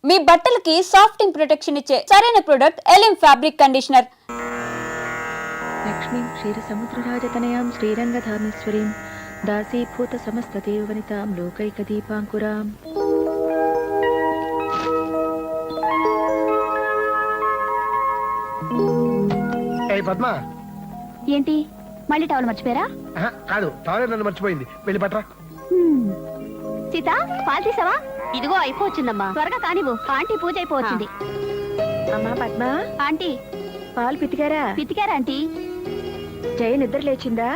మీ బట్టలకి సాఫ్టింగ్ ప్రొటెక్షన్ ఇచ్చే సరైన ప్రొడక్ట్ ఎలిమ్ ఫ్యాబ్రిక్ కండిషనర్. లక్ష్మీం క్షీరసముద్రరాజతనయాం శ్రీరంగధామేశ్వరీం దాసీభూత సమస్త దేవవనితాం లోకైక దీపాంకురాం. పద్మ, ఏంటి మళ్ళీ టవల్ మర్చిపోయారా? కాదు, టవల్ నన్ను మర్చిపోయింది. వెళ్ళి పట్రా. సీత, పాలు తీసావా? ఇదిగో అయిపోవచ్చిందమ్మా, త్వరగా కానివ్వు. ఆంటీ పూజ అయిపోవచ్చింది. అమ్మా పద్మ, ఆంటీ పాలు పితికారా? పితికారా ఆంటీ? జయ నిద్ర లేచిందా?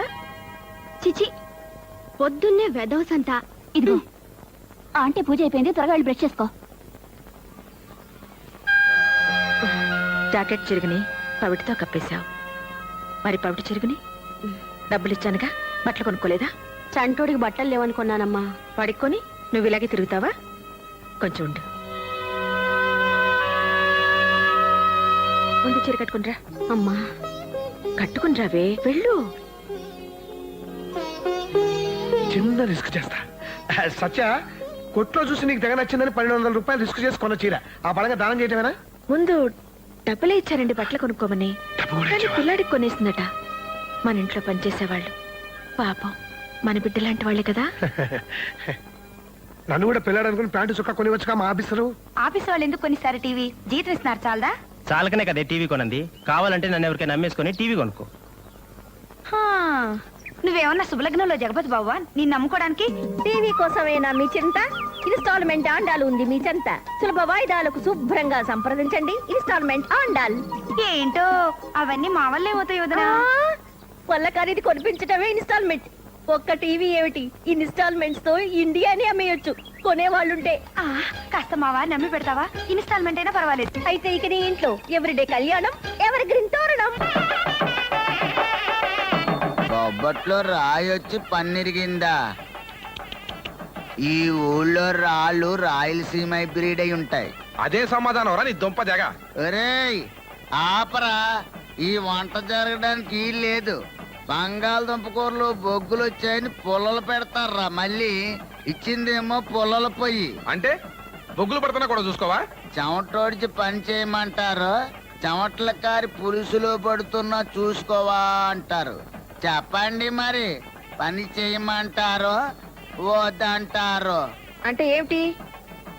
చిచి, పొద్దున్నే వెదవసంతా. ఇదిగో ఆంటీ పూజ అయిపోయింది, త్వరగా వెళ్ళి బ్రష్ చేసుకో. జాకెట్ చిరుగుని పవిటితో కప్పేశావు. మరి పవిటి చిరుగుని డబ్బులిచ్చానుగా, బట్టలు కొనుక్కోలేదా? చంటోడికి బట్టలు లేవనుకున్నానమ్మా. పడుకొని నువ్వు ఇలాగే తిరుగుతావా? కొంచెం ఉండు. ముందు చీర కట్టుకునిరా. అమ్మా కట్టుకునిరావే, వెళ్ళు. చిన్న రిస్క్ చేస్తా. సత్య, కొట్లో చూసి నీకు తెగ నచ్చిందని 1200 రూపాయలు రిస్క్ చేసి కొన్న చీర ఆ పడంగా దానం చేయటమేనా? ముందు డబ్బులే ఇచ్చారండి బట్టలు కొనుక్కోమని. కానీ పిల్లాడికి కొనేసిందట. మన ఇంట్లో పనిచేసేవాళ్ళు. పాపం మన బిడ్డ లాంటి వాళ్ళే కదా. నన్ను కూడా పిల్లాడు అనుకుని ప్యాంటు చుక్క కొనివచ్చుగా మా ఆఫీసరు. ఆఫీస్ వాళ్ళు ఎందుకు కొనిస్తారు? టీవీ జీతం ఇస్తున్నారు చాలదా? చాలకనే కదే టీవీ కొనంది. కావాలంటే నన్ను ఎవరికైనా నమ్మేసుకొని టీవీ కొనుక్కో. నువ్వేమన్నా శుభలగ్నంలో జగపతి బాబా నిన్ను నమ్ముకోవడానికి? టీవీ కోసమేనా మీ చింత? ఇన్స్టాల్మెంట్ ఆండాలు ఉంది మీ చెంత. సులభ వాయిదాలకు శుభ్రంగా సంప్రదించండి. ఇన్స్టాల్మెంట్ ఆండాల్. ఏంటో అవన్నీ మా వల్లే అవుతాయి వదనా. వల్ల ఖరీదు కొనిపించటమే ఇన్స్టాల్మెంట్. ఒక్క టీవీ ఏమిటి, ఇన్స్టాల్మెంట్స్ తో ఇండియాని అమ్మేయొచ్చు కొనేవాళ్ళుంటే. కాస్త మా వారిని నమ్మి పెడతావా? ఇన్స్టాల్మెంట్ అయినా పర్వాలేదు. అయితే ఇక నీ ఇంట్లో ఎవ్రీడే కళ్యాణం, ఎవరి గ్రీన్ తోరణం. బొబ్బట్లో రాయొచ్చి పన్నిరిగిందా? ఈ ఊళ్ళో రాళ్ళు రాయలసీమ హైబ్రిడ్ అయి ఉంటాయి. అదే సమాధానం రా నీ దుంప జగ. ఒరేయ్ ఆపరా, ఈ వంట జరగడానికి లేదు. బంగాళదుంప కూరలు బొగ్గులు వచ్చాయని పుల్లలు పెడతారా, మళ్ళీ ఇచ్చిందేమో పుల్లల పొయ్యి. అంటే బొగ్గులు పడుతున్నా కూడా చూసుకోవా? చెమటోడిచి పని చేయమంటారు, చెమట్ల కారి పులుసులో పడుతున్నా చూసుకోవా అంటారు. చెప్పండి మరి, పని చేయమంటారో వద్దంటారో? అంటే ఏమిటి?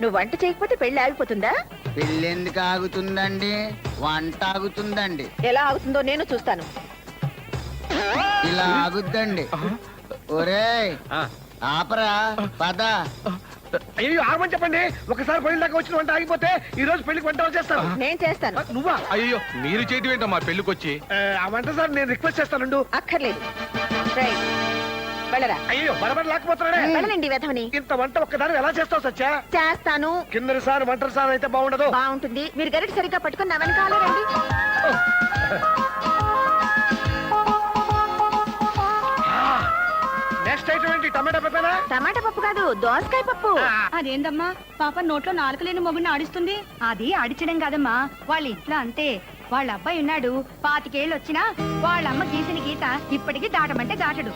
నువ్వు వంట చేయకపోతే పెళ్లి ఆగిపోతుందా? పెళ్ళి ఎందుకు ఆగుతుందండి? వంట ఆగుతుందండి. ఎలా ఆగుతుందో నేను చూస్తాను. ఇలా ఆగుద్దండి. ఒరేయ్ ఆపరా, పద. అయ్యో ఆగమని చెప్పండి. ఒకసారి పొయ్యి దాకా వచ్చిన వంట ఆగిపోతే ఈ రోజు పెళ్లికి వంట చేస్తాను. నేను చేస్తాను. నువ్వా? అయ్యో మీరు చేయటం ఏంటమ్మా పెళ్లికొచ్చి? ఆ వంట సార్ నేను రిక్వెస్ట్ చేస్తాను. అక్కర్లేదు. వెళ్ళరా. అయ్యో బరబడి లేకపోతున్నాడే. వెళ్ళండి వెధవని. ఇంత వంట ఒక్కదాని ఎలా చేస్తావు సత్య? చేస్తాను. కిందటి సార్ వంటల సార్ అయితే బాగుండదు. బాగుంటుంది. మీరు గరిట సరిగ్గా పట్టుకుని నా వెనకాలే రండి. నెక్స్ట్ ఐటమ్ ఏంటి? టమాటా పప్పేనా? టమాటా పప్పు కాదు, దోసకాయ పప్పు. అదేందమ్మా, పాప నోట్లో నాలుక లేని మొగుడిని ఆడిస్తుంది. అది ఆడించడం కాదమ్మా, వాళ్ళ ఇంట్లో అంతే. వాళ్ళ అబ్బాయి ఉన్నాడు, 25 ఏళ్ళు వచ్చినా వాళ్ళ అమ్మ గీసిన గీత ఇప్పటికీ దాటమంటే దాటడు.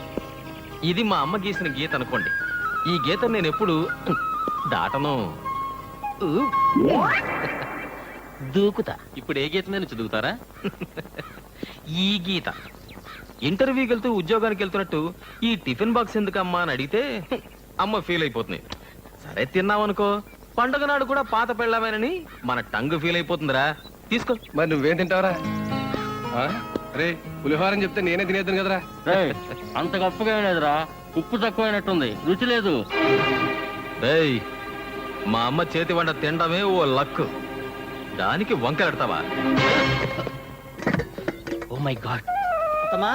ఇది మా అమ్మ గీసిన గీత అనుకోండి. ఈ గీత నేను ఎప్పుడు దాటను. దూకుతా. ఇప్పుడు ఏ గీత నేను చదువుతారా? ఈ గీత. ఇంటర్వ్యూకి వెళ్తూ ఉద్యోగానికి వెళ్తున్నట్టు ఈ టిఫిన్ బాక్స్ ఎందుకమ్మా అని అడిగితే అమ్మ ఫీల్ అయిపోతుంది. సరే తిన్నామనుకో, పండుగ నాడు కూడా పాత పెళ్ళామేనని మన టంగ్ ఫీల్ అయిపోతుందిరా. తీసుకో. మరి నువ్వేం తింటావరా? రే పులిహోరని చెప్తే నేనే తినేద్దాను కదరా. అంత గొప్పగా లేదురా, ఉప్పు తక్కువైనట్టుంది, రుచి లేదు. మా అమ్మ చేతి వంట తినడమే ఓ లక్, దానికి వంకలెడతావా? Oh my God. అత్తమ్మా,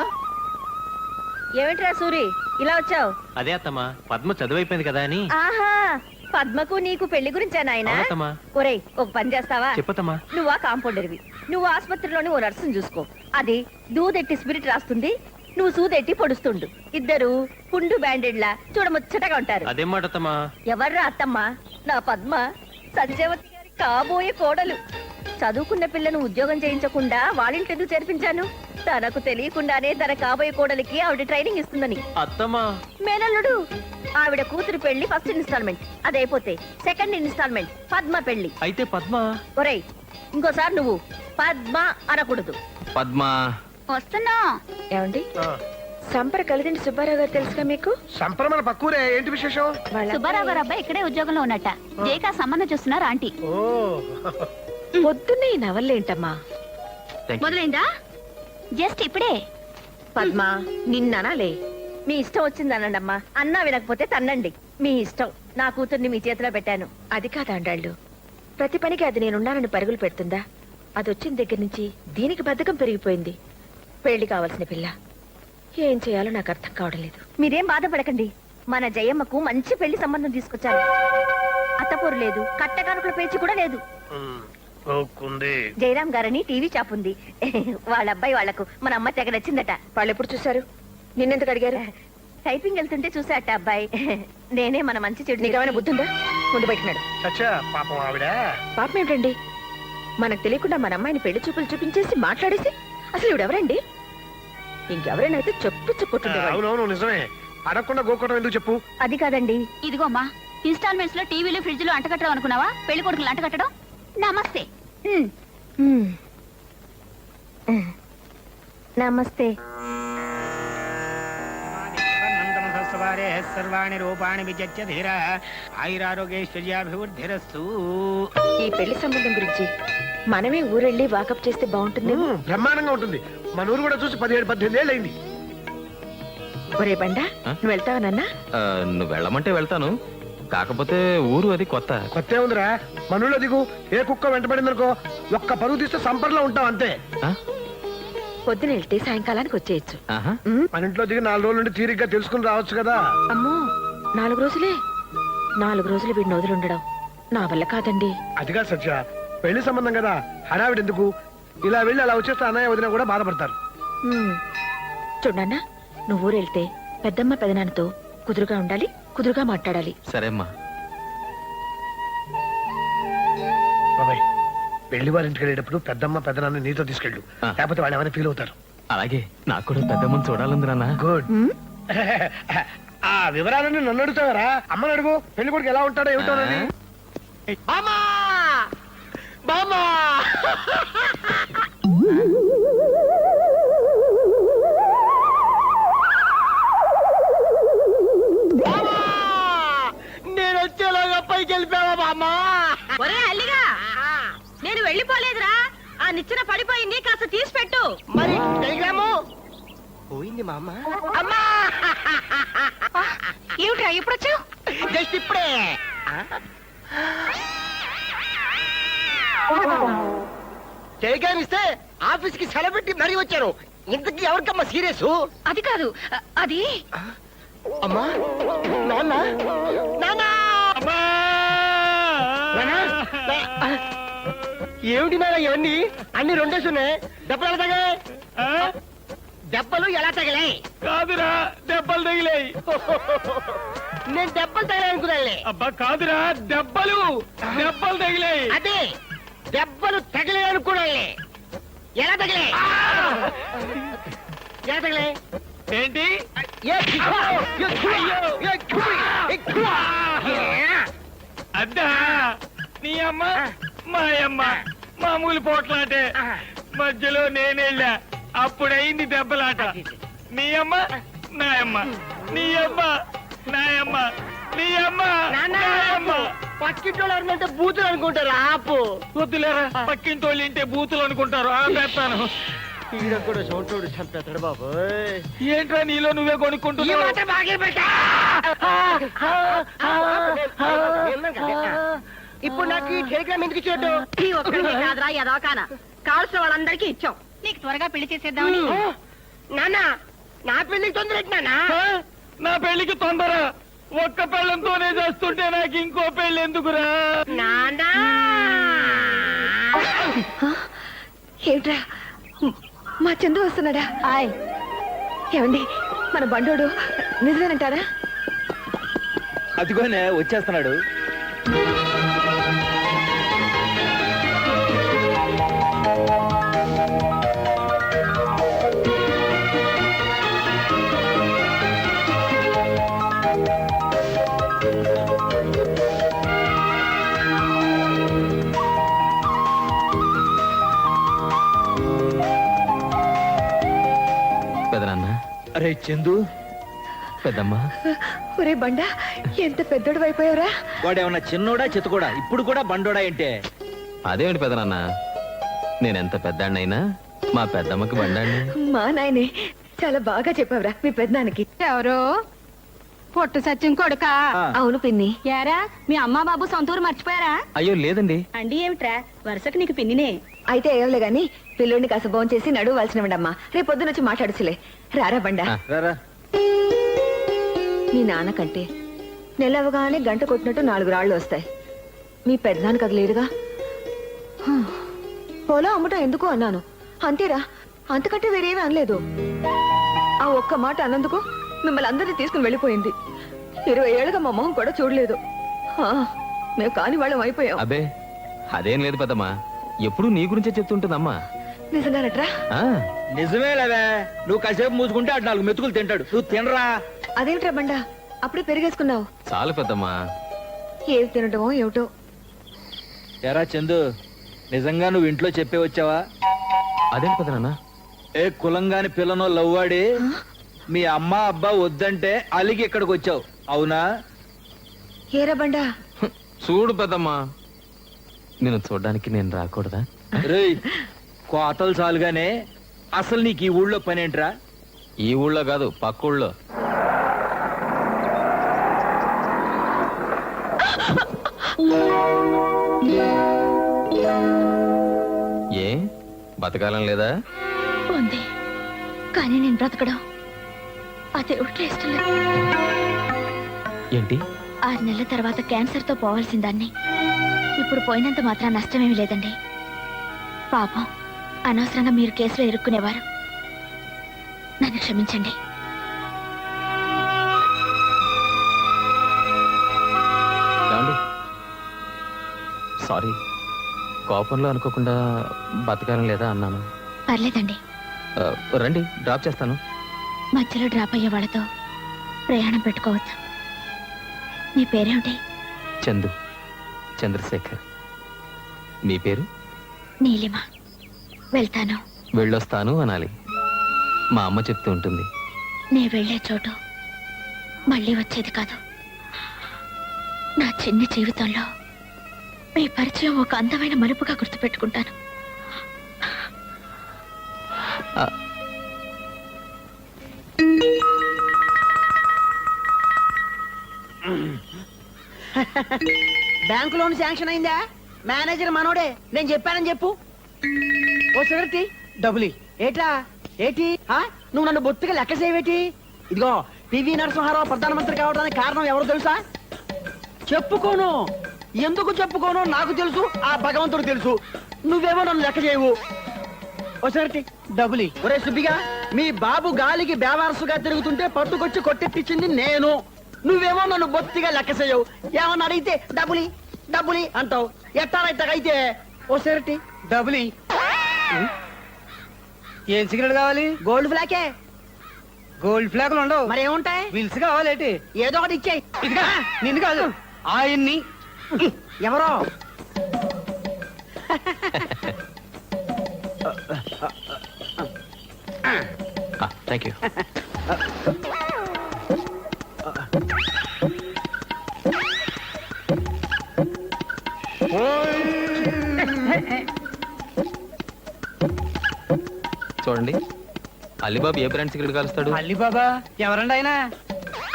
ఏమిట్రా సూరి ఇలా వచ్చావు? అదే అత్తమ్మా, పద్మ చదువైపోయింది కదా అని. ఆహా, పద్మకు నీకు పెళ్లి గురించా నాయనా? అవునత్తమ్మా. ఒరేయ్, ఒక పని చేస్తావా? చెప్పత్తమ్మా. నువ్వు ఆ కాంపౌండర్వి, నువ్వు ఆసుపత్రిలోని ఓ నర్సును చూసుకో. అది దూదెట్టి స్పిరిట్ రాస్తుంది, నువ్వు సూదెట్టి పొడుస్తుండు. ఇద్దరు పుండు బ్యాండెడ్లా చూడముచ్చటగా ఉంటారు. అదేం మాట అత్తమ్మా? ఎవర్రా అత్తమ్మా? నా పద్మ, సంజయవతి గారి కాబోయే కోడలు. చదువుకున్న పిల్లను ఉద్యోగం చేయించకుండా వాళ్ళింటి ఎందుకు చేర్పించాను? తనకు తెలియకుండానే తన కాబోయే కోడలికి ఆవిడ ట్రైనింగ్ ఇస్తుందని. అత్తమ్మా, మేనల్లుడు ఆవిడ కూతురు పెళ్లి ఫస్ట్ ఇన్స్టాల్మెంట్ అదైపోతే సెకండ్ ఇన్స్టాల్మెంట్ పద్మ పెళ్లి. అయితే పద్మ. ఒరేయ్ ఇంకోసారి నువ్వు పద్మ అనకూడదు. పద్మ. వస్తున్నా. ఏమండి సంపర కలిదిండి సుబ్బారావు గారు తెలుసుగా మీకు? సంప్రమణ పక్కూరే, ఏంటి విశేషం? సుబ్బారావు గారు అబ్బాయి ఇక్కడే ఉద్యోగంలో ఉన్నట్ట. జేకా సంబంధం చూస్తున్నారు ఆంటీ. ఓ పొద్దున్నే ఈ నవల్లేంటమ్మా? Thank you. మొదలైందా? జస్ట్ ఇప్పుడే. పద్మ నిన్ననాలే. మీ ఇష్టం వచ్చిందనండి అమ్మా. అన్నా వినకపోతే తన్నండి, మీ ఇష్టం. నా కూతుర్ని మీ చేతిలో పెట్టాను. అది కాదు అండాళ్ళు, ప్రతి పనికి అది నేనున్నానని పరుగులు పెడుతుందా? అది వచ్చిన దగ్గర నుంచి దీనికి బద్ధకం పెరిగిపోయింది. పెళ్లి కావాల్సిన పిల్ల, ఏం చేయాలో నాకు అర్థం కావడం లేదు. మీరేం బాధపడకండి, మన జయమ్మకు మంచి పెళ్లి సంబంధం తీసుకొచ్చాను. అత్తపూరు లేదు, కట్టకానుకల పేచి కూడా లేదు. జయరాం గారని టీవీ షాప్ ఉంది. వాళ్ళ అబ్బాయి వాళ్లకు మన అమ్మ తెగ నచ్చిందట. వాళ్ళు ఎప్పుడు చూశారు? నిన్నెందుకు అడిగారు? టైపింగ్ వెళ్తుంటే చూసాట అబ్బాయి. నేనే మన మంచి చెడు నీకేమైనా బుద్ధుందా? ముందు బయటన్నాడు. సచ్చా పాపం ఆవిడ. పాపం ఏమిటండి, మనకు తెలియకుండా మన అమ్మాయిని పెళ్లి చూపులు చూపించేసి మాట్లాడేసి అసలు ఇవిడెవరండి? ఇంకెవరైనా అయితే చెప్పుకుంటుండేవాడు. అవునవును నిజమే, అడగకుండా గోకోవడం ఎందుకు చెప్పు? అది కాదండి. ఇదిగోమ్మా, ఇన్స్టాల్మెంట్స్ లో టీవీలు ఫ్రిడ్జ్లు అంటకట్టడం అనుకున్నావా? పెళ్లి కొడుకులు అంటకట్టడం. నమస్తే. నమస్తే. సర్వాణి రూపాణి విచత్య ధీర ఆయురారోగ్యైశ్వర్యాభివృద్ధిరస్తు. ఈ పెళ్లి సంబంధం గురించి మనమే ఊరెళ్ళి వాకప్ చేస్తే బాగుంటుంది. బ్రహ్మాండంగా ఉంటుంది. మన ఊరు కూడా చూసి 17-18 ఏళ్ళు అయింది. ఒరే బండా, నువ్వు వెళ్తావా నాన్న? నువ్వు వెళ్ళమంటే వెళ్తాను, కాకపోతే ఊరు అది కొత్త. కొత్త ఉందిరా, మన ఊళ్ళో దిగు. ఏ కుక్క వెంటబడిందనుకో, ఒక్క పరుగు తీస్తే సంపర్లో ఉంటాం అంతే. ఆ? పొద్దున వెళ్తే సాయంకాలానికి వచ్చేయచ్చు. ఆహా. మన ఇంట్లో దిగి 4 రోజుల నుండి తీరిగ్గా తెలుసుకుని రావచ్చు కదా. అమ్మో, 4 రోజులే? 4 రోజులు వీడిని వదిలిండడం నా వల్ల కాదండి. అది కాదు సత్య, పెళ్లి సంబంధం కదా, హడావిడి ఎందుకు? ఇలా వెళ్ళి అలా వచ్చేస్తే అన్నయ్య వదిన కూడా బాధపడతారు. చూడన్నా, నువ్వు ఊరెళ్తే పెద్దమ్మ పెదనాన్నతో కుదురుగా ఉండాలి, కుదురుగా మాట్లాడాలి. సరేమ్మా. బాబాయ్, పెళ్లి వారి ఇంటికి వెళ్ళేటప్పుడు పెద్దమ్మ పెద్దనాన్న నీతో తీసుకెళ్ళు, ఆ. లేకపోతే వాళ్ళు ఏమైనా ఫీల్ అవుతారు. అలాగే, నాకు కూడా పెద్ద ముందు చూడాలంది నాన్న. గుడ్. ఆ వివరాలన్నీ నన్ను అడుగుతావరా? అమ్మని అడుగు, పెళ్లి కొడుకు ఎలా ఉంటాడో ఏమిటోనని. నేను వచ్చేలాగా పైకి వెళ్ళిపోయావా బామ్మా? ఒరే అల్లిగా, నేను వెళ్ళిపోలేదురా. ఆ నిచ్చెన పడిపోయింది, కాస్త తీసి పెట్టు. మరి టెలిగ్రాము పోయింది మా అమ్మ. అమ్మా, ఏమిట్రా ఎప్పుడొచ్చావు? జస్ట్ ఇప్పుడే. టెలిగ్రామ్ ఇస్తే ఆఫీస్ కి సెలవు పెట్టి మరీ వచ్చారు. ఇంతకీ ఎవరికమ్మా సీరియస్? అది కాదు, అది అమ్మా, నాన్న, నాన్న, అమ్మా! ఏమిటి మేడం ఇవన్నీ? అన్ని రెండేసి ఉన్నాయి. దెబ్బలు ఎలా తగిలాయి? దెబ్బలు ఎలా తగిలాయి? కాదురా, దెబ్బలు తగిలాయి. నేను దెబ్బలు తగిలాయి అనుకున్నాను. అబ్బా కాదురా, దెబ్బలు తగిలాయి. అదే దెబ్బలు తగిలాయి అనుకున్నాను. ఎలా తగిలాయి? ఎలా తగిలాయి? ఏంటి? అద్దా నీ అమ్మ మా అమ్మ మామూలు పోట్లాటే. మధ్యలో నేనెళ్ళా, అప్పుడైంది దెబ్బలాట. నీ అమ్మ నాయమ్మ, నీ అమ్మ నాయమ్మ, నీ అమ్మ నాయమ్మ. పక్కింటోళ్ళు ఎవరినంటే బూతులు అనుకుంటారు. ఆపు వద్దులేరా, పక్కింటోళ్ళు ఇంటే బూతులు అనుకుంటారు. ఆపేస్తాను. కూడా సొంటోడు చంపేస్తాడు బాబు. ఏంట్రా నీలో నువ్వే కొనుక్కుంటున్నావు? ఇప్పుడు నాకు ఈ టెలిగ్రామ్ ఎందుకు ఇచ్చేట్టు? ఈ ఒక్కడికే కాదురా ఎదవకాన, కావాల్సిన వాళ్ళందరికీ ఇచ్చాం. నీకు త్వరగా పెళ్లి చేసేద్దామని. నాన్న, నా పెళ్లికి తొందర నాన్న. నా పెళ్లికి తొందర? ఒక్క పెళ్ళంతోనే చేస్తుంటే నాకు ఇంకో పెళ్లి ఎందుకురా నాన్న? ఏమిట్రా, మా చందు వస్తున్నాడా? హాయ్. ఏమండి, మన బండోడు నిజమేనంటారా? అదిగోనే వచ్చేస్తున్నాడు. అరే చందు పెద్దమ్మా ఒరే బండ ఎంత పెద్దోడు అయిపోయావురా. వాడేమన్నా చిన్నోడా చితకోడా ఇప్పుడు కూడా బండోడా అంటే అదేమిటి పెదనాన్న, నేనెంత పెద్దాన్నైనా మా పెద్దమ్మకి బండాన్ని. మా నాయనే చాలా బాగా చెప్పావురా మీ పెద్దనానికి. ఎవరు పొట్టు సత్యం కొడుకా? అవును పిన్ని. యారా మీ అమ్మా బాబు సొంతూరు మర్చిపోయారా? అయ్యో లేదండి. అండి ఏమిట్రా వరుసకు నీకు పిన్నినే. అయితే ఏవలే గాని పిల్లోడిని కాస్త భోంచేసి చేసి నడువాల్సినవిడమ్మా. రేపు పొద్దున వచ్చి మాట్లాడుచులే. రారా బండ. రారా మీ నాన్న కంటే నెలవగానే గంట కొట్టినట్టు 4 రాళ్ళు వస్తాయి. మీ పెద్దనానికి అది లేదుగా. పొలం అమ్మటం ఎందుకు అన్నాను అంతేరా, అంతకంటే వేరేమీ అనలేదు. ఆ ఒక్క మాట అన్నందుకు మిమ్మల్ని అందరినీ తీసుకుని వెళ్ళిపోయింది. 20 ఏళ్ళుగా మా మొహం కూడా చూడలేదు. మేము కాని వాళ్ళం అయిపోయాం. అబే అదేం లేదు పెద్దమ్మా, ఎప్పుడు నీ గురించే చెప్తుంటుందమ్మా. నిజంగానట్రా? ఆ, నిజమేలవే, నువ్వు కాసేపు మూసుకుంటే అటు 4 మెతుకులు తింటాడు. నువ్వు తినరా. అదేమిట్రా బండ అప్పుడే పెరిగేసుకున్నావు? చాలు పెద్దమ్మా. ఏది తినటమో ఏమిటో. ఎరా చందు, నిజంగా నువ్వు ఇంట్లో చెప్పే వచ్చావా? అదేం పెద్దనాన్న? ఏ కులంగాని పిల్లనో లవ్వాడి మీ అమ్మ అబ్బా వద్దంటే అలిగి ఇక్కడికి వచ్చావు, అవునా? ఏరా బండ? చూడు పెద్దమ్మా, నేను చూడడానికి నేను రాకూడదా? రేయ్ కోతలు చాలుగానే అసలు నీకు ఈ ఊళ్ళో పనేంట్రా? ఈ ఊళ్ళో కాదు, పక్క ఊళ్ళో. ఏ బతకాలం లేదా? ఉంది, కానీ నేను బ్రతకడం అదే ఒట్లే ఇష్టం లేదు. ఏంటి? 6 నెలల తర్వాత క్యాన్సర్ తో పోవాల్సిన దాన్ని ఇప్పుడు పోయినంత మాత్రం నష్టమేమీ లేదండి. పాపం అనవసరంగా మీరు కేసులో ఇరుక్కునేవారు. నన్ను క్షమించండి. సారీ, కోపంలో అనుకోకుండా బతకాలం లేదా అన్నాను. పర్లేదండి, రండి డ్రాప్ చేస్తాను. మధ్యలో డ్రాప్ అయ్యే వాళ్ళతో ప్రయాణం పెట్టుకోవద్దు. మీ పేరేమిటి? చందు, చంద్రశేఖర్. మీ పేరు? నీలిమ. వెళ్తాను. వెళ్ళొస్తాను అనాలి. మా అమ్మ చెప్తూ ఉంటుంది. నే వెళ్ళే చోటు మళ్ళీ వచ్చేది కాదు. నా చిన్ని జీవితంలో మీ పరిచయం ఒక అందమైన మలుపుగా గుర్తుపెట్టుకుంటాను. బ్యాంకు లోన్ శాంక్షన్ అయిందా? మేనేజర్ మనోడే, నేను చెప్పానని చెప్పు. ఓ సిగరెట్ డబ్బులి. ఏట్లా ఏటి? నువ్వు నన్ను బొత్తిగా లెక్క చేయవేటి? ఇదిగో పివి నరసింహారావు ప్రధానమంత్రి కావడానికి కారణం ఎవరు తెలుసా? చెప్పుకోను. ఎందుకు చెప్పుకోను నాకు తెలుసు, ఆ భగవంతుడు తెలుసు. నువ్వేమో నన్ను లెక్క చేయవు. ఓ సిగరెట్ డబ్బులి. ఒరే సుబ్బిగా, మీ బాబు గాలికి బేవారసుగా తిరుగుతుంటే పట్టుకొచ్చి కొట్టెట్టించింది నేను. నువ్వేమో నన్ను బొత్తిగా లెక్క చేయవు. ఏమన్నా అడిగితే డబ్బులి డబ్బులి అంటావు. ఎట్టారైతే ఓ సిగరెట్ డబ్బులి. ఏం సిగరెట్ కావాలి? గోల్డ్ ఫ్లాకే. గోల్డ్ ఫ్లాకులు ఉండవు. మరి ఏముంటాయి? విల్స్ కావాలేటి? ఏదో ఒకటి ఇచ్చేయి. ఇదిగా నిన్ను కాదు, ఆయన్ని. ఎవరో థ్యాంక్ యూ. చూడండి, అలీబాబు ఏ బ్రాండ్ సిగరెట్ కాలుస్తాడు? అలీబాబా ఎవరండి ఆయన?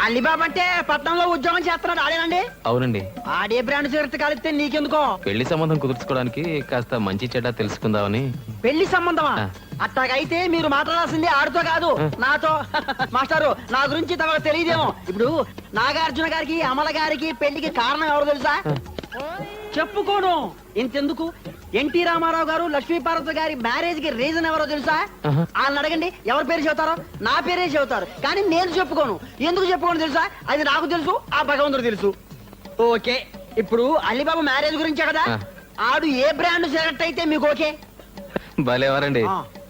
అలీబాబా అంటే పట్నంలో ఉద్యోగం చేస్తున్నాడు ఆడేనండి? అవునండి. ఆడే బ్రాండ్ సిగరెట్ కాలిస్తే నీకెందుకో? పెళ్లి సంబంధం కుదుర్చుకోవడానికి కాస్త మంచి చెడ్డ తెలుసుకుందామని. పెళ్లి సంబంధమా? అట్టాగైతే మీరు మాట్లాడాల్సింది ఆడితో కాదు, నాతో. మాస్టారు, నా గురించి తమకు తెలియదేమో. ఇప్పుడు నాగార్జున గారికి అమల గారికి పెళ్లికి కారణం ఎవరు తెలుసా? చెప్పుకోను. ఇంతెందుకు, ఎన్టీ రామారావు గారు లక్ష్మీపార్వతి గారి మ్యారేజ్ కి రీజన్ ఎవరో తెలుసా? వాళ్ళని అడగండి, ఎవరి పేరు చెబుతారో. నా పేరే చెబుతారు, కానీ నేను చెప్పుకోను. ఎందుకు చెప్పుకోను తెలుసా? అది నాకు తెలుసు, ఆ భగవంతుడు తెలుసు. ఓకే, ఇప్పుడు అలీబాబా మ్యారేజ్ గురించే కదా. ఆడు ఏ బ్రాండ్ సిగరెట్ అయితే మీకు ఓకే? భలేవారండి,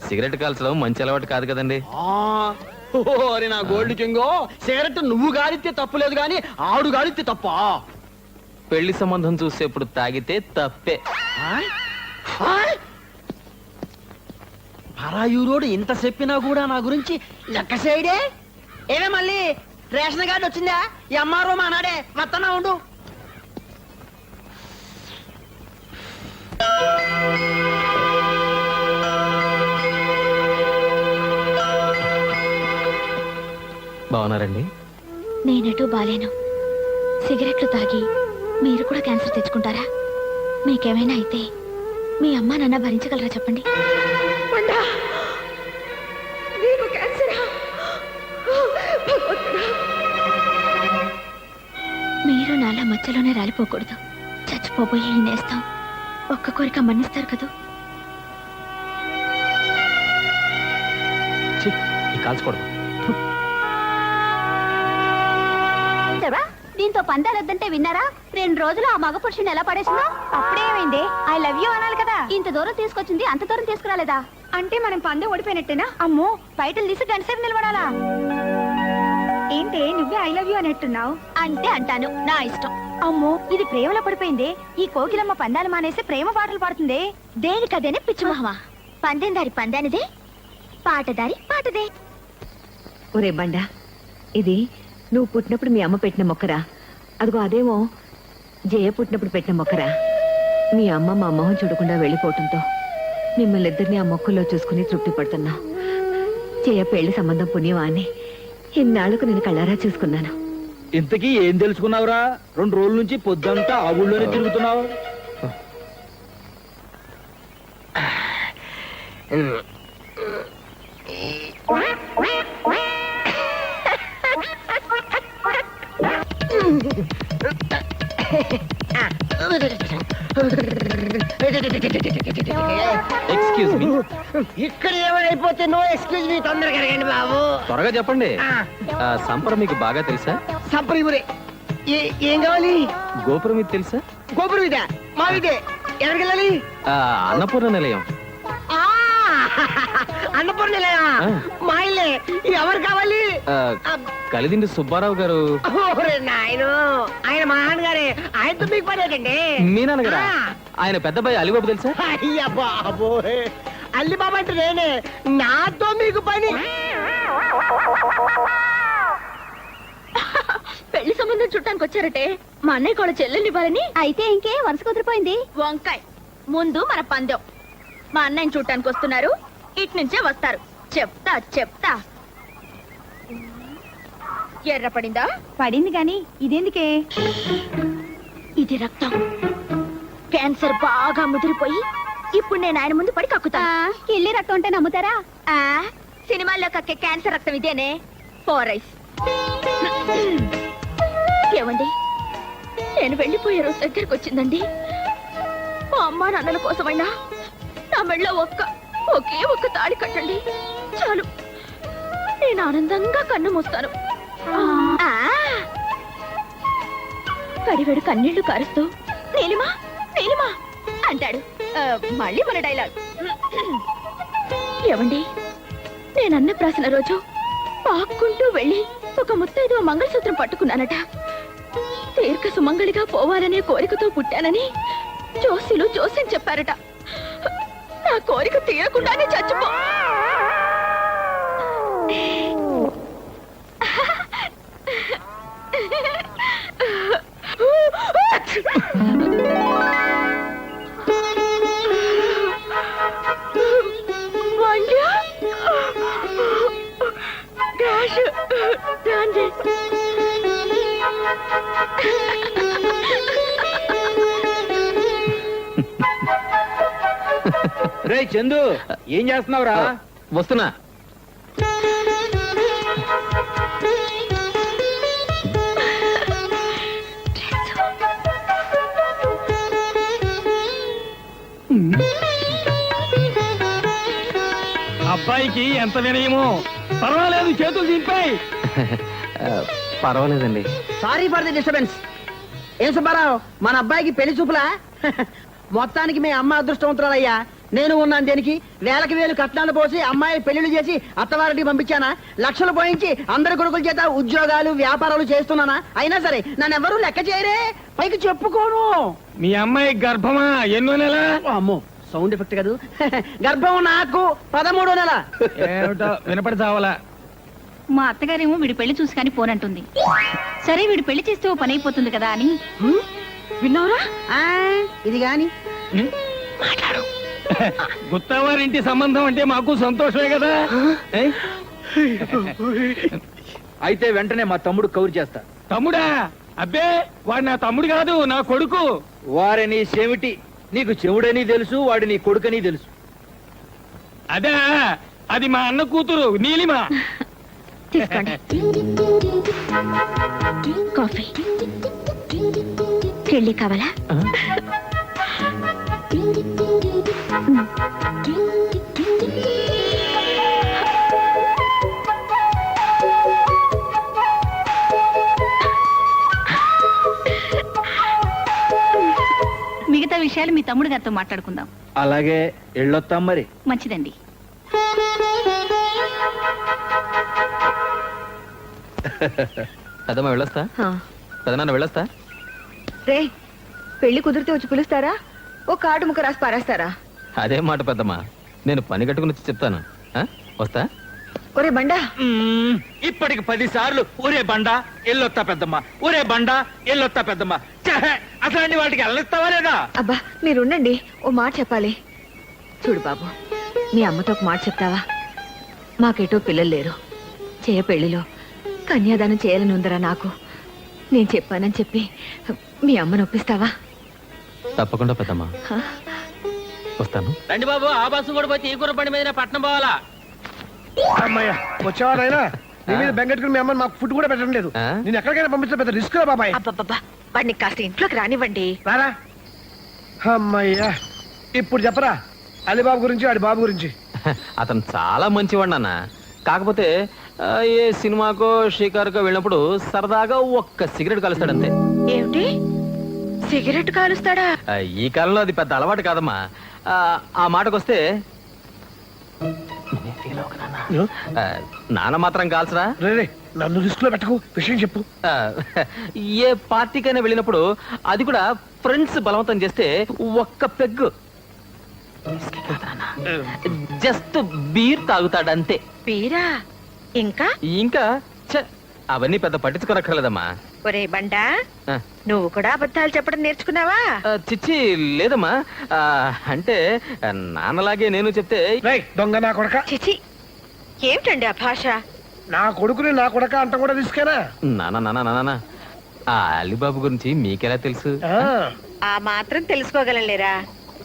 సిగరెట్ కాల్చడం మంచి అలవాటు కాదు కదండి. ఓరి నా గోల్డ్ కింగో, సిగరెట్ నువ్వు గాలిస్తే తప్పు లేదు, కానీ ఆడు గాలిస్తే తప్ప. పెళ్లి సంబంధం చూసేప్పుడు తాగితే తప్పే. పరాయూరోడు ఇంత చెప్పినా కూడా నా గురించి లెక్క చేయడే. ఏమే మళ్ళీ రేషన్ కార్డు వచ్చిందా ఈ అమ్మారు మా నాడే వస్తున్నా ఉండు. బాగున్నారండి? నేనెటూ బాలేను. సిగరెట్లు తాగి మీరు కూడా క్యాన్సర్ తెచ్చుకుంటారా? మీకేమైనా అయితే మీ అమ్మా నాన్న భరించగలరా చెప్పండి. మండా, నీకు క్యాన్సరా? భగవంతుడా. మీరు నాలా మధ్యలోనే రాలిపోకూడదు. చచ్చిపోబోయే ఈ నేస్తాం ఒక్క కోరిక మన్నిస్తారు కదూ. ఛీ, ఈ కాల్చుకోవడం. దీంతో పందాలొద్దంటే విన్నారా? 2 రోజులు ఆ మగ పురుషుని ఎలా పడేసిందో. అప్పుడేమైంది? ఐ లవ్ యూ అనాలి కదా. ఇంత దూరం తీసుకొచ్చింది, అంత దూరం తీసుకురాలేదా? అంటే మనం పందెం ఓడిపోయినట్టేనా? అమ్మో, బయటలు తీసి గంటసేపు నిలబడాలా? ఏంటి నువ్వే ఐ లవ్ యూ అనేట్టున్నావు? అంటే అంటాను, నా ఇష్టం. అమ్మో, ఇది ప్రేమలో పడిపోయింది. ఈ కోకిలమ్మ పందాలు మానేసి ప్రేమ పాటలు పాడుతుంది. దేనికదేనే పిచ్చి మొహమా. పందెందారి పందానిదే, పాటదారి పాటదే. ఒరే బండా, ఇది నువ్వు పుట్టినప్పుడు మీ అమ్మ పెట్టిన మొక్కరా? అదిగో అదేమో జయ పుట్టినప్పుడు పెట్టిన మొక్కరా? మీ అమ్మ మా మొహం చూడకుండా వెళ్ళిపోవటంతో మిమ్మల్ని ఇద్దరిని ఆ మొక్కల్లో చూసుకుని తృప్తి పడుతున్నా. జయ పెళ్లి సంబంధం పుణ్యమా అని ఇన్నాళ్లకు నేను కళ్ళారా చూసుకున్నాను. ఇంతకీ ఏం తెలుసుకున్నావురా? 2 రోజుల నుంచి పొద్దంతా ఆ ఊళ్ళోనే తిరుగుతున్నావు. Excuse me. ఇక్కడ ఏమైపోతే నో ఎక్స్క్యూజ్ మీ, తొందరగా అడగండి బాబు. త్వరగా చెప్పండి. సంపర మీకు బాగా తెలుసా? సంప్రదిపురే ఏం కావాలి? గోపురం ఇది తెలుసా? గోపురం ఇదే మా ఇదే. ఎక్కడికి వెళ్ళాలి? అన్నపూర్ణ నిలయం. ఆ, అన్నపూర్ణ నిలయమా? ఆ. మా ఇల్లే. ఎవరు కావాలి? కలిదిండి సుబ్బారావు గారు. ఓరే నాయను, ఆయన మా నాన్నగారే. ఆయనతో మీకు పడేటండి. మీ నాన్నగారా? ఆయన పెద్దబాయి అలిబాబు తెలుసా? అయ్యా బాబోయ్, అల్లి బాబా అంటే నేనే. నాతో మీకు పని. పెళ్లి సంబంధం చుట్టానికి వచ్చారటే మా అన్నయ్య కూడా చెల్లెల్ని ఇవ్వాలని. అయితే ఇంకే వరుస కుదిరిపోయింది. వంకాయ్, ముందు మన పందెం. మా అన్నయ్యని చూడటానికి వస్తున్నారు, ఇటు నుంచే వస్తారు. చెప్తా చెప్తా. ఎర్ర పడిందా? పడింది గాని ఇదేందుకే? ఇది రక్తం. క్యాన్సర్ బాగా ముదిరిపోయి ఇప్పుడు నేను ఆయన ముందు పడి కక్కుతా. కిల్లి రక్తం ఉంటే నమ్ముతారా? సినిమాల్లో కక్కే క్యాన్సర్ రక్తం ఇదేనే. ఫోరైస్. ఏమండి, నేను వెళ్ళిపోయే రోజు దగ్గరకు వచ్చిందండి. మా అమ్మా నాన్నల కోసమైనా నా మెళ్ళ ఒకే ఒక్క తాళి కట్టండి చాలు. నేను ఆనందంగా కన్ను మూస్తాను. కడివెడు కన్నీళ్లు కారుస్తూ నీలిమా నీలిమా అంటాడు. మళ్ళీ మన డైలాగ్. ఏమండి, నేను అన్నప్రాసన రోజు పాక్కుంటూ వెళ్ళి ఒక ముత్తైదువ మంగళసూత్రం పట్టుకున్నానట. దీర్ఘ సుమంగళిగా పోవాలనే కోరికతో పుట్టానని జోస్యులు జోస్యం చెప్పారట. నా కోరిక తీరకుండానే చచ్చిపో. రే చందు, ఏం చేస్తున్నావురా? వస్తున్నా. అబ్బాయికి ఎంత వినయమో. పర్వాలేదు, చేతులు దింపాయి. పర్వాలేదండి. Sorry for the disturbance. ఏం సుబ్బారావు, మన అబ్బాయికి పెళ్లి చూపులా? మొత్తానికి మీ అమ్మ అదృష్టవంతురాలయ్యా. నేను ఉన్నాను దేనికి? వేలకి వేలు కట్నాలు పోసి అమ్మాయి పెళ్లిళ్ళు చేసి అత్తవారికి పంపించానా? లక్షలు పోయించి అందరి కొడుకుల చేత ఉద్యోగాలు వ్యాపారాలు చేస్తున్నానా? అయినా సరే నన్ను ఎవరూ లెక్క చేయరే, పైకి చెప్పుకోను. మీ అమ్మాయి గర్భమా? ఎన్నో నెల? అమ్మో, సౌండ్ ఎఫెక్ట్ కాదు. గర్భం నాకు 13వ నెల. ఏమిటో వినపడి చావాలా? మా అత్తగారేమో వీడి పెళ్లి చూసి కానీ పోనంటుంది. సరే వీడి పెళ్లి చేస్తే ఓ పని అయిపోతుంది కదా అని. విన్నావురా? ఇది గాని గుత్తవారింటి సంబంధం అంటే మాకు సంతోషమే కదా. ఏ? అయితే వెంటనే మా తమ్ముడు కౌరు చేస్తా. తమ్ముడా? అబ్బే వాడు నా తమ్ముడు కాదు, నా కొడుకు. వారిని చెవిటి, నీకు చెవుడని తెలుసు, వాడు నీ కొడుకని తెలుసు. అదే, అది మా అన్న కూతురు నీలిమ. తీసుకోండి కాఫీ. కెళ్ళి కావాలా? మిగతా విషయాలు మీ తమ్ముడు గారితో మాట్లాడుకుందాం. అలాగే ఎళ్ళొత్తాం మరి. మంచిదండి. పెద్దమ్మ వెళ్ళొస్తా, పెదనాన్న వెళ్ళొస్తా. రే, పెళ్లి కుదిరితే వచ్చి పిలుస్తారా? ఓ కార్డు ముక్క రాసి పారేస్తారా? అదే మాట పెద్దమ్మ, నేను పని కట్టుకుని వచ్చి చెప్తాను. ఆ? వస్తా. ఒరే బండా, ఇప్పటికి 10 సార్లు ఊరే బండా ఎల్లొత్తా పెద్దమ్మ, ఊరే బండా ఎల్లొత్తా పెద్దమ్మ. ఛే, అట్లాంటి వాటికి వెళ్ళిస్తావా లేదా? అబ్బా మీరుండండి, ఓ మాట చెప్పాలి. చూడు బాబు, మీ అమ్మతో ఒక మాట చెప్తావా? మాకేటో పిల్లలు లేరు. పెళ్లిలో కన్యాదానం చేయాలని ఉందరా నాకు. నేను చెప్పానని చెప్పి మీ అమ్మను ఒప్పిస్తావా? తప్పకుండా పెద్దమ్మ, హ? వస్తాను. రండి బాబు, ఆ బస్సు కూడా పోతే ఈ కూర బండి మీద పట్నం పోవాలా? అమ్మయ్య వచ్చేవారైనా నీ మీద బెంగెట్టుకుని మీ అమ్మని మాకు ఫుడ్ కూడా పెట్టడం లేదు. ఆ? నేను ఎక్కడికైనా పంపించడం పెద్ద రిస్క్ బాబాయ్. అబ్బబ్బబ్బా, వాడిని కాస్త ఇంట్లోకి రానివ్వండి. రారా. అమ్మయ్యా, ఇప్పుడు చెప్పరా అలీబాబు గురించి, వాడి బాబు గురించి. అతను చాలా మంచివాడు నాన్న. కాకపోతే ఏ సినిమాకో షికారుకో వెళ్ళినప్పుడు సరదాగా ఒక్క సిగరెట్ కలుస్తాడంతే. ఏమిటి, సిగరెట్ కాలుస్తాడా? ఈ కాలంలో అది పెద్ద అలవాటు కాదమ్మా. ఆ మాటకొస్తే నాన్న మాత్రం కాల్చరా. రే, నన్ను రిస్క్ లో పెట్టకు, విషయం చెప్పు. ఆ, ఏ పార్టీకైనా వెళ్ళినప్పుడు, అది కూడా ఫ్రెండ్స్ బలవంతం చేస్తే ఒక్క పెగ్గు జస్ట్ బీర్ తాగుతాడంతే. పీరా? ఇంకా ఇంకా ఛ, అవన్నీ పెద్ద పట్టించుకోనక్కర్లేదమ్మా. ఒరే బండా, ఆ, నువ్వు కూడా అబద్ధాలు చెప్పడం నేర్చుకున్నావా? చిచ్చి లేదమ్మా. అంటే నాన్నలాగే నేను చెప్తే రేయ్ దొంగ నా కొడక, చిచి, ఏమిటండి ఆ భాష? నా కొడుకుని నా కొడక అంట కూడా రిస్కేనా? నాన్న ఆ అలీబాబు గురించి మీకెలా తెలుసు? ఆ, ఆ మాత్రం తెలుసుకోగలలేరా?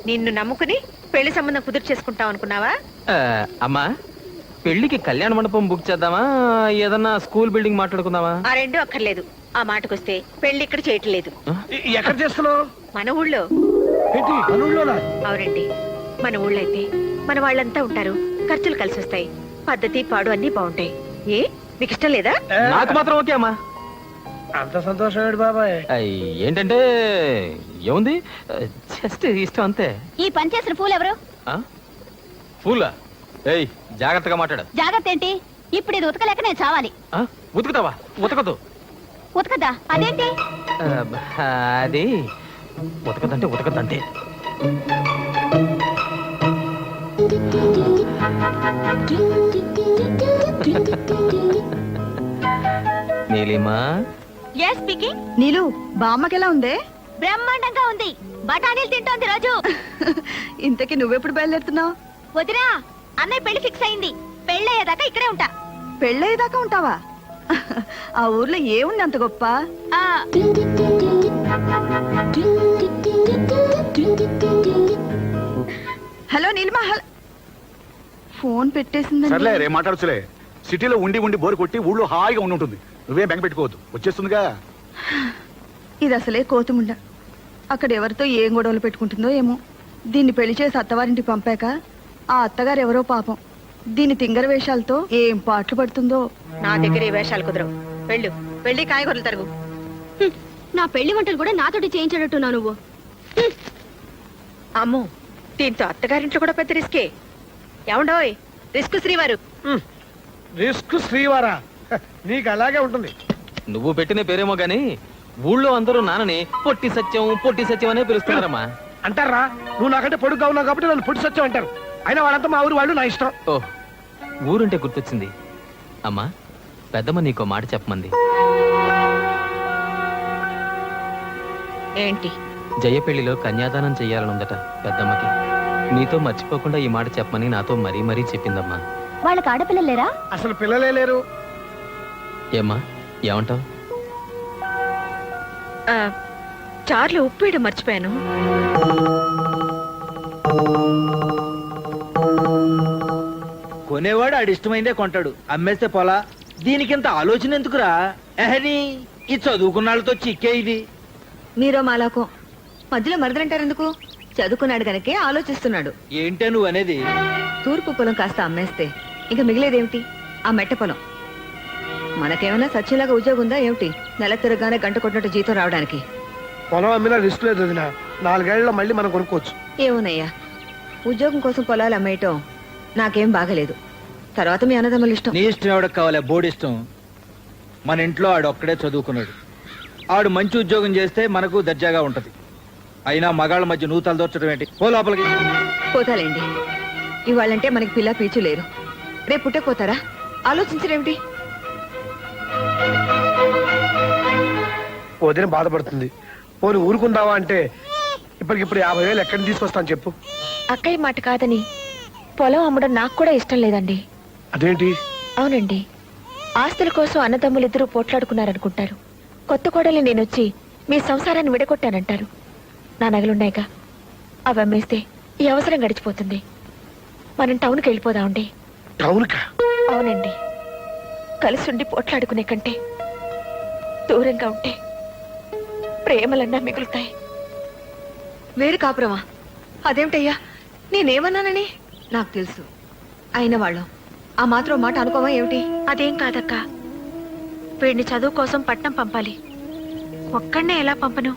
నిన్ను నమ్ముకుని పెళ్లి సంబంధం కుదురు చేసుకుంటావు అనుకున్నావా? అమ్మా, పెళ్లికి కళ్యాణ మండపం బుక్ చేద్దామా, ఏదన్నా స్కూల్ బిల్డింగ్ మాట్లాడుకుందామా? ఆ రెండు అక్కర్లేదు. ఆ మాటకొస్తే పెళ్లి ఇక్కడ చేయటం లేదు. ఎక్కడ చేస్తున్నావు? మన ఊళ్ళో. ఏంటి పనుల్లోనా? అవునండి, మన ఊళ్ళో అయితే మన వాళ్ళంతా ఉంటారు, ఖర్చులు కలిసి వస్తాయి, పద్ధతి పాడు అన్ని బాగుంటాయి. ఏ మీకు ఇష్టం లేదా? నాకు మాత్రం ఓకే అమ్మా. అంత సంతోషం ఏంటి బాబాయ్? ఏంటంటే ఏముంది, జస్ట్ ఇష్టం అంతే. ఈ పని చేసిన పూలు ఎవరు? ఫూలా? ఏయ్ జాగ్రత్తగా మాట్లాడు. జాగ్రత్త ఏంటి? ఇప్పుడు ఇది ఉతకలేక నేను చావాలి. ఉతుకుతావా? ఉతకదు. ఉతకదా? అదేంటి? అది ఉతకదంటే ఉతకదంటే. Neelima, yes speaking. నీలు, బామ్మకెలా ఉందే? బ్రహ్మాండంగా ఉంది. బఠానీలు తింటోంది రోజు. ఇంతకీ నువ్వెప్పుడు బయలుదేరుతున్నావు? వదినా, అన్నయ్య పెళ్లి ఫిక్స్ అయింది. పెళ్ళయ్యేదాకా ఇక్కడే ఉంటా. పెళ్ళయ్యేదాకా ఉంటావా? ఆ ఊర్లో ఏముంది అంత గొప్ప? ఆ, హలో నీలిమా, ఫోన్ పెట్టేసిందండి. సర్లే రే మాట్లాడచ్చులే. సిటీలో ఉండి ఉండి బోరు కొట్టి ఊళ్ళో హాయిగా ఉండి ఉంటుంది. నువ్వేం బెంగ పెట్టుకోవద్దు, వచ్చేస్తుందిగా. ఇది అసలే కోతుముండ. అక్కడ ఎవరితో ఏం గొడవలు పెట్టుకుంటుందో ఏమో. దీన్ని పెళ్లి చేసి అత్తవారింటికి పంపాక ఆ అత్తగారు ఎవరో పాపం దీని తింగర వేషాలతో ఏం పాటలు పడుతుందో. నా దగ్గర ఏ వేషాలు కుదరవు. వెళ్ళు, వెళ్ళి కాయగూరలు తరుగు. నా పెళ్లి వంటలు కూడా నాతోటి చేయించడట్టున్నా నువ్వు. అమ్మో, దీంతో అత్తగారింట్లో కూడా పెద్ద రిస్కే. ఏమండోయ్, రిస్క్ శ్రీవారు. రిస్క్ శ్రీవారా? నీకు అలాగే ఉంటుంది. నువ్వు పెట్టిన పేరేమో గాని ఊళ్ళో అందరూ నాన్నని పొట్టి సత్యం అనే పిలుస్తున్నారమ్మా. అంటారా? నువ్వు నాకంటే పొడుగ్గా ఉన్నావు కాబట్టి నన్ను పొట్టి సత్యం అంటారు. అయినా వాళ్ళంతా మా ఊరు వాళ్ళు, నా ఇష్టం. ఓ, ఊరుంటే గుర్తొచ్చింది అమ్మా. పెద్దమ్మ నీకో మాట చెప్పమంది. ఏంటి? జయ పెళ్లిలో కన్యాదానం చెయ్యాలనుందట పెద్దమ్మకి. నీతో మర్చిపోకుండా ఈ మాట చెప్పమని నాతో మరీ మరీ చెప్పిందమ్మా. వాళ్ళకి ఆడపిల్లలు లేరా? అసలు పిల్లలే లేరు. ఏమ్మా ఏమంటావు? చార్లు ఉప్పు వేయడం మర్చిపోయాను. కొనేవాడు ఆడి ఇష్టమైందే కొంటాడు, అమ్మేస్తే పోలా. దీనికింత ఆలోచన ఎందుకురా? ఎహని ఈ చదువుకున్నాళ్ళతో చిక్కే ఇది. మీరో మాలాకో మధ్యలో మరదలంటారు ఎందుకు? చదువుకున్నాడు గనకే ఆలోచిస్తున్నాడు. ఏంటే నువ్వు అనేది? తూర్పు పొలం కాస్త అమ్మేస్తే ఇంకా మిగిలేదేమిటి? ఆ మెట్ట పొలం. మనకేమైనా సత్యంలాగా ఉద్యోగం ఉందా ఏమిటి? నెల తిరగానే గంట కొట్టినట్టు జీతం రావడానికి. పొలం అమ్మినా రిస్క్ లేదు వదినా. 4 ఏళ్లలో మళ్ళీ మనం కొనుక్కోవచ్చు. ఏమోనయ్యా, ఉద్యోగం కోసం పొలాలు అమ్మేయటం నాకేం బాగలేదు. తర్వాత మీ అన్నదమ్ముల ఇష్టం. నీ ఇష్టం ఎవడకు కావాలా? బోర్డు ఇష్టం. మన ఇంట్లో ఆడు ఒక్కడే చదువుకున్నాడు. ఆడు మంచి ఉద్యోగం చేస్తే మనకు దర్జాగా ఉంటది. అయినా మగాళ్ళ మధ్య నువ్వు తలదోర్చడం ఏంటి? పో లోపలికి. పోతాలేండి. ఇవాళంటే మనకి పిల్ల పీచు లేరు. రేపు పుట్టకపోతారా? ఆలోచించరేమిటి? వదిన బాధపడుతుంది. పోనీ ఊరుకుందావా అంటే ఇప్పటికిప్పుడు 50,000 ఎక్కడి నుంచి తీసుకొస్తాను చెప్పు. అక్కయ్య మాట కాదని పొలం అమ్మడం నాకు కూడా ఇష్టం లేదండి. అదేంటి? అవునండి, ఆస్తుల కోసం అన్నదమ్ములిద్దరూ పోట్లాడుకున్నారనుకుంటారు. కొత్త కోడలు నేనొచ్చి మీ సంసారాన్ని విడగొట్టానంటారు. నా నగలున్నాయిగా, అవి అమ్మేస్తే ఈ అవసరం గడిచిపోతుంది. మనం టౌన్కి వెళ్ళిపోదామండి. టౌన్కా? అవునండి, కలిసి ఉండి పోట్లాడుకునే కంటే దూరంగా ఉంటే ప్రేమలన్నా మిగులుతాయి. వేరు కాపురమా? అదేమిటయ్యా, నేనేమన్నానని? నాకు తెలుసు. అయిన వాళ్ళం ఆ మాత్రం మాట అనుకోవా ఏమిటి? అదేం కాదక్క, వీడిని చదువు కోసం పట్నం పంపాలి. ఒక్కడనే ఎలా పంపను?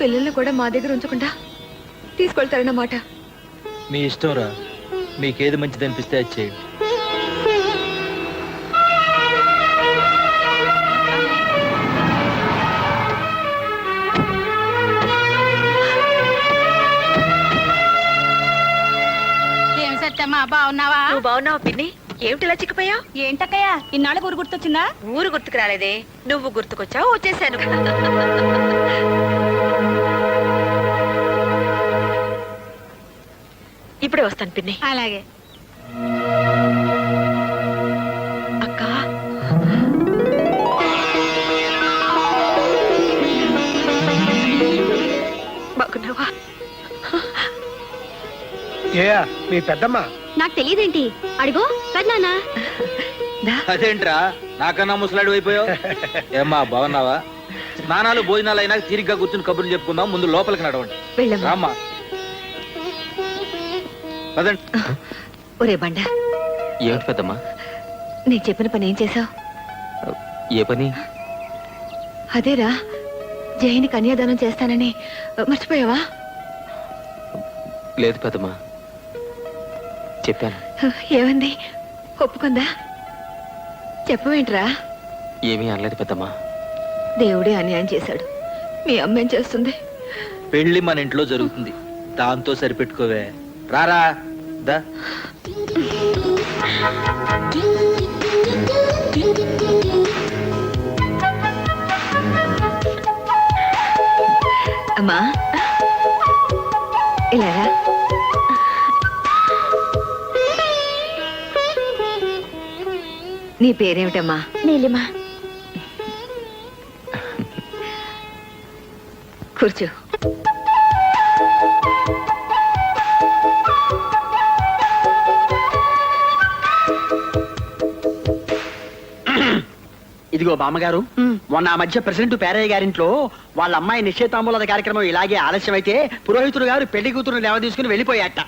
పిల్లల్ని కూడా మా దగ్గర ఉంచకుండా తీసుకెళ్తారన్నమాట. మీ ఇష్టం రా, మీకేది మంచిది అనిపిస్తే అది చేయండి. బాగున్నావా? నువ్వు బాగున్నావా పిన్ని? ఏమిటిలా చిక్కిపోయావు? ఏంటక్కయ్యా ఇన్నాళ్ళ ఊరు గుర్తొచ్చిందా? ఊరు గుర్తుకు రాలేదే, నువ్వు గుర్తుకొచ్చావు, వచ్చేసాను. ఇప్పుడే వస్తాను పిన్ని. అలాగే. అక్క, బాగున్నావా? ఏయా మీ పెద్దమ్మ? నాకు తెలియదేంటి? అడిగో పెద్దనా. అదేంట్రా నాకన్నా ముసలాడు అయిపోయావు? ఏమ్మా బాగున్నావా? స్నానాలు భోజనాలు అయినా తీరిగ్గా కూర్చుని కబుర్లు చెప్పుకుందాం. ముందు లోపలికి నడవండి. వెళ్ళమ్మా. రామ్మా పదండి. ఒరే బండ, ఏమిటి పెద్దమ్మా? నేను చెప్పిన పని ఏం చేసావు? ఏ పని? అదేరా, జైని కన్యాదానం చేస్తానని మర్చిపోయావా? లేదు పెద్దమ్మా, చెప్పాను. ఏమంది? ఒప్పుకుందా? చెప్పవేంట్రా? ఏమీ అనలేదు పెద్దమ్మా. దేవుడే అన్యాయం చేశాడు. మీ అమ్మ ఏం చేస్తుంది? పెళ్లి మన ఇంట్లో జరుగుతుంది, దాంతో సరిపెట్టుకోవే. రారా దా. అమ్మా ఇలారా. నీ పేరేమిటమ్మా? నీలిమా. కూర్చో. ఇదిగో బామ్మగారు, మొన్న ఆ మధ్య ప్రెసిడెంట్ పేరయ్య గారింట్లో వాళ్ళ అమ్మాయి నిశ్చయితాంబూల కార్యక్రమం ఇలాగే ఆలస్యం అయితే పురోహితుడు గారు పెళ్లి కూతురు లేవ తీసుకుని వెళ్ళిపోయాట.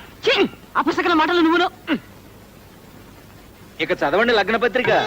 అపసకల మాటలు నువ్వును. ఇక చదవండి లగ్న పత్రిక.